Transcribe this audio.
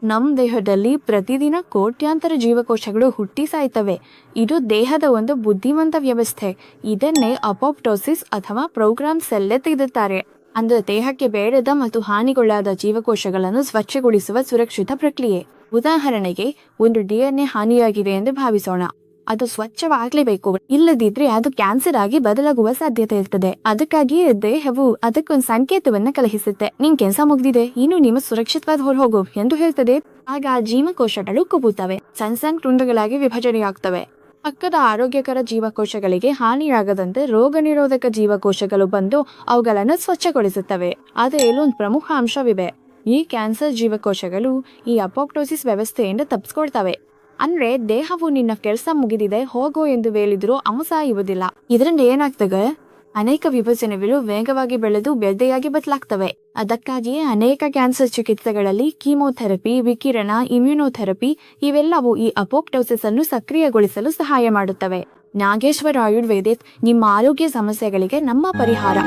ನಮ್ಮ ದೇಹದಲ್ಲಿ ಪ್ರತಿದಿನ ಕೋಟ್ಯಾಂತರ ಜೀವಕೋಶಗಳು ಹುಟ್ಟಿ ಸಾಯ್ತವೆ. ಇದು ದೇಹದ ಒಂದು ಬುದ್ಧಿವಂತ ವ್ಯವಸ್ಥೆ. ಇದನ್ನೇ ಅಪೋಪ್ಟೋಸಿಸ್ ಅಥವಾ ಪ್ರೋಗ್ರಾಮ್ ಸೆಲ್ ತೆಗೆದುತ್ತಾರೆ. ಅಂದ್ರೆ ದೇಹಕ್ಕೆ ಬೇಡದ ಮತ್ತು ಹಾನಿಗೊಳ್ಳಾದ ಜೀವಕೋಶಗಳನ್ನು ಸ್ವಚ್ಛಗೊಳಿಸುವ ಸುರಕ್ಷಿತ ಪ್ರಕ್ರಿಯೆ. ಉದಾಹರಣೆಗೆ, ಒಂದು DNA ಹಾನಿಯಾಗಿದೆ ಎಂದು ಭಾವಿಸೋಣ. ಅದು ಸ್ವಚ್ಛವಾಗಲೇಬೇಕು, ಇಲ್ಲದಿದ್ರೆ ಅದು ಕ್ಯಾನ್ಸರ್ ಆಗಿ ಬದಲಾಗುವ ಸಾಧ್ಯತೆ ಇರ್ತದೆ. ಅದಕ್ಕಾಗಿಯೇ ದೇಹವು ಅದಕ್ಕೊಂದು ಸಂಕೇತವನ್ನ ಕಳುಹಿಸುತ್ತೆ. ನಿನ್ ಕೆಲಸ ಮುಗ್ದಿದೆ, ಇನ್ನು ನಿಮ್ಮ ಸುರಕ್ಷಿತವಾದ ಹೊರಹೋಗು ಎಂದು ಹೇಳ್ತದೆ. ಆಗ ಆ ಜೀವಕೋಶಗಳು ಕುಗ್ಗುತ್ತವೆ, ಸಣ್ಣ ಸಣ್ಣ ತುಂಡುಗಳಾಗಿ ವಿಭಜನೆಯಾಗ್ತವೆ. ಪಕ್ಕದ ಆರೋಗ್ಯಕರ ಜೀವಕೋಶಗಳಿಗೆ ಹಾನಿಯಾಗದಂತೆ ರೋಗ ನಿರೋಧಕ ಜೀವಕೋಶಗಳು ಬಂದು ಅವುಗಳನ್ನು ಸ್ವಚ್ಛಗೊಳಿಸುತ್ತವೆ. ಆದರೆ ಇಲ್ಲೊಂದು ಪ್ರಮುಖ ಅಂಶವಿದೆ. ಈ ಕ್ಯಾನ್ಸರ್ ಜೀವಕೋಶಗಳು ಈ ಅಪೋಪ್ಟೋಸಿಸ್ ವ್ಯವಸ್ಥೆಯಿಂದ ತಪ್ಪಿಸ್ಕೊಳ್ತವೆ. ಅಂದ್ರೆ ದೇಹವು ನಿನ್ನ ಕೆಲಸ ಮುಗಿದಿದೆ, ಹೋಗೋ ಎಂದು ಹೇಳಿದ್ರು ಅವ ಸಾಯುವುದಿಲ್ಲ. ಇದರಿಂದ ಏನಾಗ್ತದೆ, ಅನೇಕ ವಿಭಜನೆಗಳು ವೇಗವಾಗಿ ಬೆಳೆದು ಬೆಳ್ದೆಯಾಗಿ ಬದಲಾಗ್ತವೆ. ಅದಕ್ಕಾಗಿಯೇ ಅನೇಕ ಕ್ಯಾನ್ಸರ್ ಚಿಕಿತ್ಸೆಗಳಲ್ಲಿ ಕೀಮೋಥೆರಪಿ, ವಿಕಿರಣ, ಇಮ್ಯುನೋಥೆರಪಿ ಇವೆಲ್ಲವೂ ಈ ಅಪೋಪ್ಟೋಸಿಸ್ ಅನ್ನು ಸಕ್ರಿಯಗೊಳಿಸಲು ಸಹಾಯ ಮಾಡುತ್ತವೆ. ನಾಗೇಶ್ವರ ಆಯುರ್ವೇದಿಕ್, ನಿಮ್ಮ ಆರೋಗ್ಯ ಸಮಸ್ಯೆಗಳಿಗೆ ನಮ್ಮ ಪರಿಹಾರ.